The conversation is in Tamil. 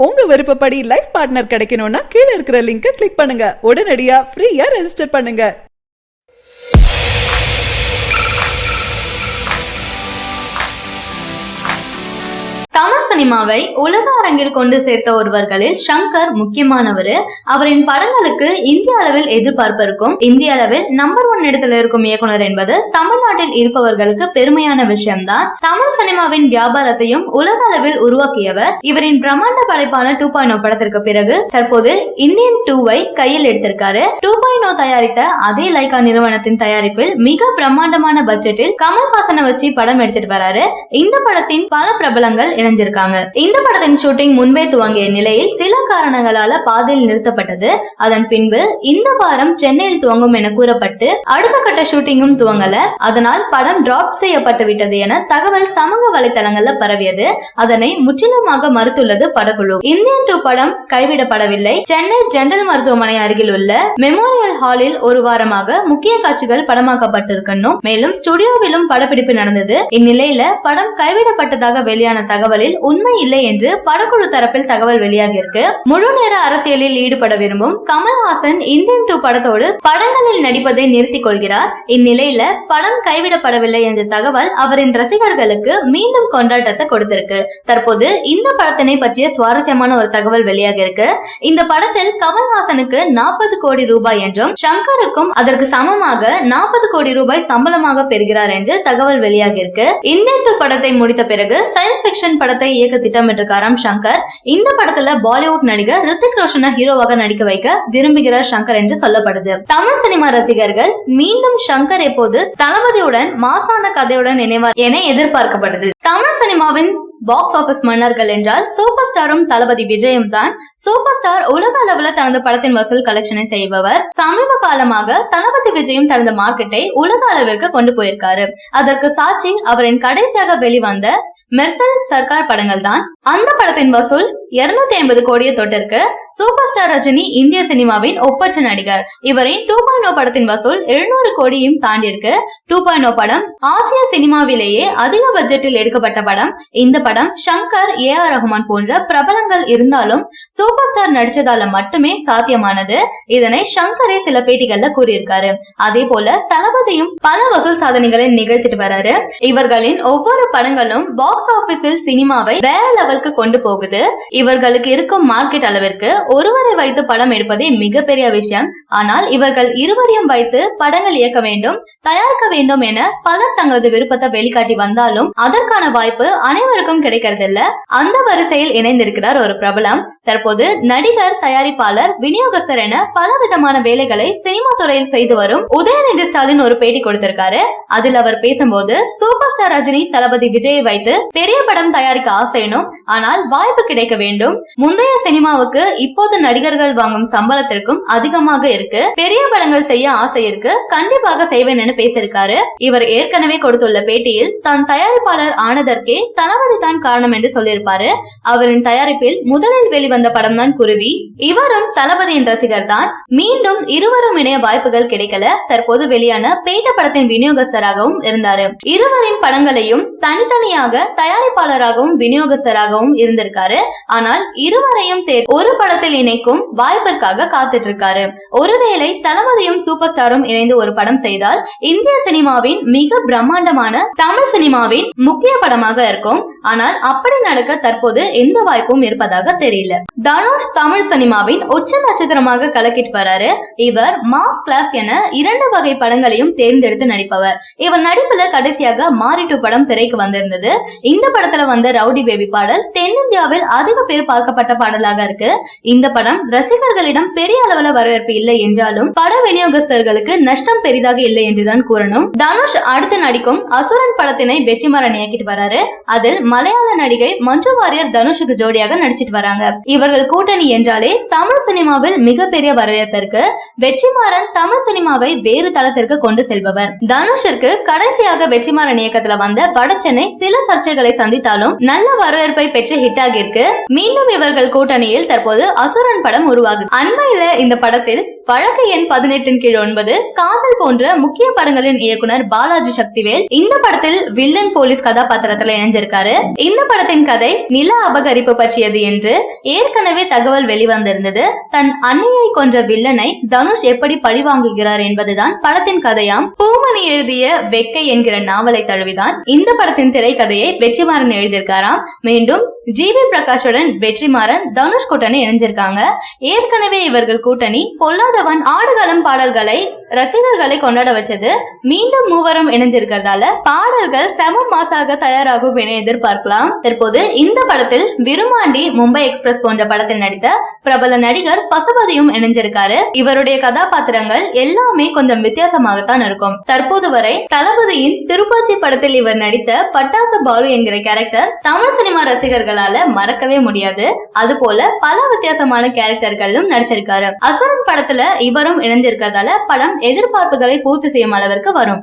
உங்க விருப்பப்படி லைஃப் பார்ட்னர் கிடைக்கணும்னா கீழே இருக்கிற லிங்கை கிளிக் பண்ணுங்க. உடனடியா ஃப்ரீயா ரெஜிஸ்டர் பண்ணுங்க. தமிழ் சினிமாவை உலக அரங்கில் கொண்டு சேர்த்த ஒருவர்களில் சங்கர் முக்கியமானவர். அவரின் படங்களுக்கு இந்திய அளவில் எதிர்பார்ப்பு இருக்கும். இந்திய அளவில் நம்பர் 1 இடத்துல இருக்கும் இயக்குனர் என்பது தமிழ்நாட்டில் இருப்பவர்களுக்கு பெருமையான விஷயம்தான். தமிழ் சினிமாவின் வியாபாரத்தையும் உலக அளவில் உருவாக்கியவர். இவரின் பிரம்மாண்ட படைப்பான 2.0 படத்திற்கு பிறகு தற்போது இந்தியன் 2 கையில் எடுத்திருக்காரு. 2.0 தயாரித்த அதே லைகா நிறுவனத்தின் தயாரிப்பில் மிக பிரம்மாண்டமான பட்ஜெட்டில் கமல்ஹாசனை வச்சு படம் எடுத்துட்டு வராரு. இந்த படத்தின் பல பிரபலங்கள் இணைஞ்சிருக்காங்க. இந்த படத்தின் ஷூட்டிங் முன்பே துவங்கிய நிலையில் சில காரணங்களால பாதியில் நிறுத்தப்பட்டது. அதன் பின்பு இந்த வாரம் சென்னையில் துவங்கும் என கூறப்பட்டு அடுத்த கட்ட ஷூட்டிங்கும் துவங்கல. அதனால் படம் டிராப் செய்யப்பட்டு விட்டது என தகவல் சமூக வலைதளங்கள்ல பரவியது. அதனை முற்றிலுமாக மறுத்துள்ளது படக்குழு. இந்தியன் 2 படம் கைவிடப்படவில்லை. சென்னை ஜெனரல் மருத்துவமனை அருகில் உள்ள மெமோரியல் ஹாலில் ஒரு வாரமாக முக்கிய காட்சிகள் படமாக்கப்பட்டிருக்கணும். மேலும் ஸ்டுடியோவிலும் படப்பிடிப்பு நடந்தது. இந்நிலையில படம் கைவிடப்பட்டதாக வெளியான தகவலில் உண்மை இல்லை என்று படக்குழு தரப்பில் தகவல் வெளியாகியிருக்கு. முழு நேர அரசியலில் ஈடுபட விரும்பும் கமல்ஹாசன் இந்தியன் 2 படத்தோடு படங்களில் நடிப்பதை நிறுத்திக் கொள்கிறார். இந்நிலையில படம் கைவிடப்படவில்லை என்ற தகவல் அவரின் ரசிகர்களுக்கு மீண்டும் கொண்டாட்டத்தை கொடுத்திருக்கு. தற்போது இந்த படத்தினை பற்றிய சுவாரஸ்யமான ஒரு தகவல் வெளியாகியிருக்கு. இந்த படத்தில் கமல்ஹாசனுக்கு 40 கோடி ரூபாய் என்றும் சங்கருக்கும் அதற்கு சமமாக 40 கோடி ரூபாய் சம்பளமாக பெறுகிறார் என்று தகவல் வெளியாகியிருக்கு. இந்தியன் 2 படத்தை முடித்த பிறகு சயின்ஸ் ஃபிக்ஷன் படத்தை இயக்க திட்டமிட்டிருக்காராம் சங்கர். இந்த படத்துல பாலிவுட் நடிகர் ரித்திக் ரோஷனை ஹீரோவாக நடிக்க வைக்க விரும்புகிறார் சங்கர் என்று சொல்லப்படுது. தமிழ் சினிமா ரசிகர்கள் மீண்டும் சங்கர் எப்போது தளபதியுடன் மாசான கதையுடன் இணைவார் என எதிர்பார்க்கப்பட்டது. தமிழ் சினிமாவின் பாக்ஸ் ஆபீஸ் மன்னர்கள் என்றால் சூப்பர் ஸ்டாரும் தளபதி விஜயும் தான். சூப்பர் ஸ்டார் உலக அளவுல தனது படத்தின் வசூல் கலெக்ஷனை செய்பவர். சமீப காலமாக தளபதி விஜயும் தனது மார்க்கெட்டை உலக அளவிற்கு கொண்டு போயிருக்காரு. அதற்கு சாட்சி அவரின் கடைசியாக வெளிவந்த மெர்சல் சர்க்கார் படங்கள் தான். அந்த படத்தின் வசூல் 250 கோடியை தொட்டிருக்கு. சூப்பர் ஸ்டார் ரஜினி இந்திய சினிமாவின் ஒப்பற்ற நடிகர். இவரின் 2.0 படத்தின் வசூல் 700 கோடியும் தாண்டி இருக்கு. 2.0 படம் ஆசிய சினிமாவிலேயே அதிக பட்ஜெட்டில் எடுக்கப்பட்ட படம். இந்த படம் சங்கர், AR ரஹ்மான் போன்ற பிரபலங்கள் இருந்தாலும் சூப்பர் ஸ்டார் நடிச்சதால மட்டுமே சாத்தியமானது. இதனை சங்கரே சில பேட்டிகள்ல கூறியிருக்காரு. அதே போல தளபதியும் பல வசூல் சாதனைகளை நிகழ்த்திட்டு வராரு. இவர்களின் ஒவ்வொரு படங்களும் பாக்ஸ் ஆபீஸில் சினிமாவை வேற லெவலுக்கு கொண்டு போகுது. இவர்களுக்கு இருக்கும் மார்க்கெட் அளவிற்கு ஒருவரை வைத்து படம் எடுப்பதே மிகப்பெரிய விஷயம். ஆனால் இவர்கள் இருவரையும் வைத்து படங்கள் இயக்க வேண்டும், தயாரிக்க வேண்டும் என பலர் தங்களது விருப்பத்தை வெளிக்காட்டி வந்தாலும் அதற்கான வாய்ப்பு அனைவருக்கும் கிடைக்கிறதில்ல. அந்த வரிசையில் இணைந்திருக்கிறார் ஒரு பிரபலம். தற்போது நடிகர், தயாரிப்பாளர், விநியோகஸ்தர் என பல விதமான வேலைகளை சினிமா துறையில் செய்து வரும் உதயநிதி ஸ்டாலின் ஒரு பேட்டி கொடுத்திருக்காரு. அதில் அவர் பேசும்போது சூப்பர் ஸ்டார் ரஜினி, தளபதி விஜயை வைத்து பெரிய படம் தயாரிக்க ஆசைனும், ஆனால் வாய்ப்பு கிடைக்க வேண்டும். முந்தைய சினிமாவுக்கு இப்போது நடிகர்கள் வாங்கும் சம்பளத்திற்கும் அதிகமாக இருக்கு. பெரிய படங்கள் செய்ய ஆசை இருக்கு, கண்டிப்பாக செய்வேன் என பேசியிருக்காரு. இவர் ஏற்கனவே கொடுத்துள்ள பேட்டியில் தான் தயாரிப்பாளர் ஆனதற்கே தளபதி தான் காரணம் என்று சொல்லியிருப்பாரு. அவரின் தயாரிப்பில் முதலில் வெளிவந்த படம் தான் குருவி. இவரும் தளபதியின் ரசிகர் தான். மீண்டும் இருவரும் இணைய வாய்ப்புகள் கிடைக்கல. தற்போது வெளியான பேட்ட படத்தின் விநியோகஸ்தராகவும் இருந்தாரு. இருவரின் படங்களையும் தனித்தனியாக தயாரிப்பாளராகவும் விநியோகஸ்தராகவும் இருந்திருக்காரு. ஆனால் இருவரையும் சேர்த்து ஒரு படத்தில் இணைக்கும் வாய்ப்பிற்காக காத்துட்டு இருக்காரு. ஒருவேளை தளபதியும் சூப்பர் ஸ்டாரும் இணைந்து ஒரு படம் செய்தால் இந்திய சினிமாவின் மிக பிரம்மாண்டமான தமிழ் சினிமாவின் முக்கிய படமாக இருக்கும். ஆனால் அப்படி நடக்க தற்போது எந்த வாய்ப்பும் இருப்பதாக தெரியல. தனுஷ் தமிழ் சினிமாவின் உச்ச நட்சத்திரமாக கலக்கிட்டு வராரு. இவர் மாஸ் கிளாஸ் என 2 வகை படங்களையும் தேர்ந்தெடுத்து நடிப்பவர். இவர் நடிப்புல கடைசியாக மாரி 2 படம் திரைக்கு வந்திருந்தது. இந்த படத்துல வந்த ரவுடி பேபி பாடல் தென்னிந்தியாவில் அதிக பேர் பார்க்கப்பட்ட பாடலாக இருக்கு. இந்த படம் ரசிகர்களிடம் பெரிய அளவுல வரவேற்பு இல்லை என்றாலும் பட விநியோகஸ்தர்களுக்கு நஷ்டம் பெரிதாக இல்லை என்றுதான் கூறணும். தனுஷ் அடுத்து நடிக்கும் அசுரன் படத்தினை வெற்றிமாறன் இயக்கிட்டு வராரு. அதில் மலையாள நடிகை மஞ்சு வாரியர் தனுஷுக்கு ஜோடியாக நடிச்சிட்டு வராங்க. இவர்கள் கூட்டணி என்றாலே தமிழ் சினிமாவில் மிகப்பெரிய வரவேற்பு இருக்கு. வெற்றிமாறன் தமிழ் சினிமாவை வேறு தளத்திற்கு கொண்டு செல்பவர். தனுஷிற்கு கடைசியாக வெற்றிமாறன் இயக்கத்துல வந்த வட சென்னை சில சர்ச்சைகளை சந்தித்தாலும் நல்ல வரவேற்பை பெற்று ஹிட் ஆகியிருக்கு. மீண்டும் இவர்கள் கூட்டணியில் தற்போது அசுரன் படம் உருவாகுது. அண்மையில இந்த படத்தில் வழக்கு எண் 18/9, காதல் போன்ற முக்கிய படங்களின் இயக்குனர் பாலாஜி சக்திவேல் இந்த படத்தில் வில்லன் போலீஸ் கதாபாத்திரத்துல இணைஞ்சிருக்காரு. இந்த படத்தின் கதை நில அபகரிப்பு பற்றியது என்று ஏற்கனவே தகவல் வெளிவந்திருந்தது. தன் அன்னையை கொன்ற வில்லனை தனுஷ் எப்படி பழிவாங்குகிறார் என்பதுதான் படத்தின் கதையாம். பூமணி எழுதிய வெக்கை என்கிற நாவலை தழுவிதான் இந்த படத்தின் திரைக்கதையை வெற்றிமாறன் எழுதியிருக்காராம். மீண்டும் ஜிவி பிரகாஷுடன் வெற்றிமாறன் தனுஷ் கூட்டணி இணைஞ்சிருக்காங்க. ஏற்கனவே இவர்கள் கூட்டணி பொல்லாதவன் ஆடுகளம் பாடல்களை ரசிகர்களை கொண்டாட வச்சது. மீண்டும் மூவரும் இணைஞ்சிருக்கிறதால பாடல்கள் செம மாசாக தயாராகும் என எதிர்பார்க்கலாம். தற்போது இந்த படத்தில் விருமாண்டி, மும்பை எக்ஸ்பிரஸ் போன்ற படத்தில் நடித்த பிரபல நடிகர் பசுபதியும் இணைஞ்சிருக்காரு. இவருடைய கதாபாத்திரங்கள் எல்லாமே கொஞ்சம் வித்தியாசமாகத்தான் இருக்கும். தற்போது வரை தளபதியின் திருப்பாச்சி படத்தில் இவர் நடித்த பட்டாசு பாலு என்கிற கேரக்டர் தமிழ் சினிமா ரசிகர்களால மறக்கவே முடியாது. அது போல பல வித்தியாசமான கேரக்டர்களும் நடிச்சிருக்காரு. அசுரன் படத்துல இவரும் இணைஞ்சிருக்கிறதால படம் எதிர்பார்ப்புகளை பூர்த்தி செய்யும் அளவிற்கு வரும்.